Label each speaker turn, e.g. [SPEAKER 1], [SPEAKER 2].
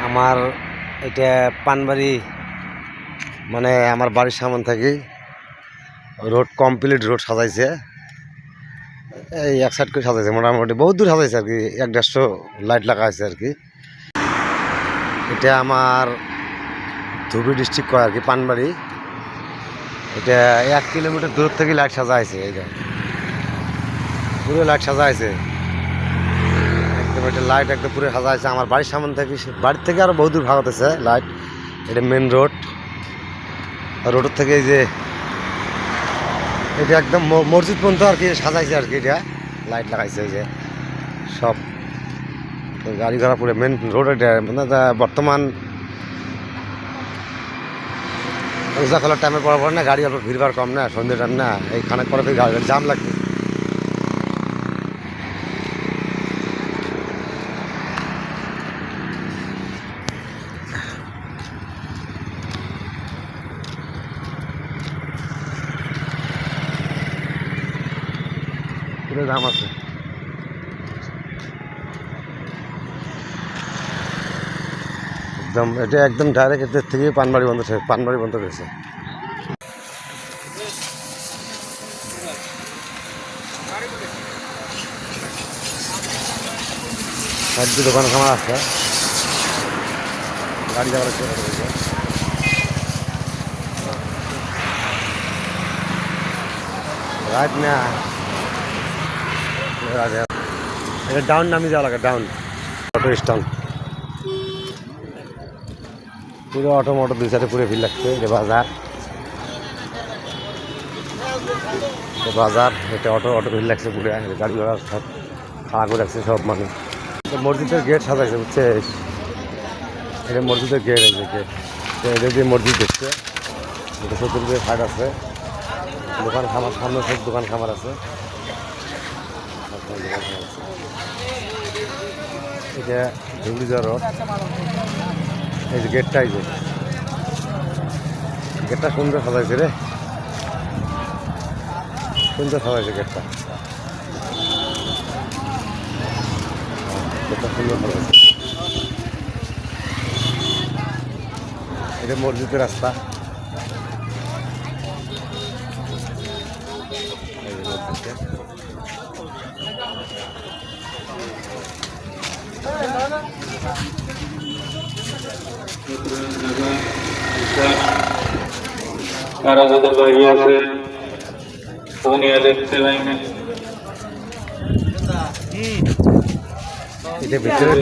[SPEAKER 1] আমার এটা পানবাড়ি মানে আমার বাড়ির সামনে থাকি রোড কমপ্লিট রোড সাজাইছে। এই এক সাইড করে সাজাইছে, মোটামুটি বহুত দূর সাজাইছে আর কি, 150 লাইট লাগা আছে আর কি। এটা আমার ধুবড়ী ডিস্ট্রিক্ট কয় আর কি, পানবাড়ি। এটা 1 কিলোমিটার দূর থেকে লাইট সাজা আছে, এইটা পুরো লাইট সাজা আছে একদম। এটা লাইট একদম পুরো সাজা আছে আমার বাড়ির সামনে থেকে, বাড়ির থেকে আরো বহু দূর ভাগাতেছে লাইট। এটা মেন রোড, রোডের থেকে এই যে এটা একদম মসজিদ পর্যন্ত আর কি সাজাইছে আর কি। এটা লাইট লাগাইছে এই যে সব গাড়ি ঘোড়া পুরো মেন রোড। এটা মানে বর্তমান রোজা খোলার টাইমে পড়া পড়ে না, গাড়ি অল্প ভিড়ভাড় কম না, সন্ধ্যে টাইম না, এই খানিক পরে গাড়ি জাম লাগবে। পুরো জাম আছে একদম। এটা একদম ডাইরেক্ট এদের থেকে পানবাড়ি বন্ধ, পানবাড়ি বন্ধ করেছে। সাইডে দোকান খামার আছে, গাড়ি যাওয়ার রাইট না। এটা ডাউন নামি যাওয়া লাগে, ডাউন অটো স্ট্যান্ড। পুরো অটো মোটো দুই সাইডে পুরো ভিড় লাগছে। এটা বাজার, বাজার এটা অটো ভিড় লাগছে পুরো, গাড়ি ঘোড়া সব খাড়া করে রাখছে সব মানুষ। মসজিদের গেট সাজাইছে বুঝছে, এটা মসজিদের গেট, এই যে গেট, এটা দিয়ে মসজিদ দেখছে। এটা চতুর্দিকে সাইড আছে, দোকান খামার সামনে সব দোকান খামার আছে। এটা ধুবড়ী রোড, এই যে গেটটা, এই যে গেটটা সুন্দর সাজাইছে রে, সুন্দর সাজাইছে গেটটা, গেটটা সুন্দর সাজাইছে। এটা মসজিদের রাস্তা,
[SPEAKER 2] কারা যাদের বাড়ি আছে ফোনিয়া দেখতে পাই না।
[SPEAKER 1] এটা ভিতরে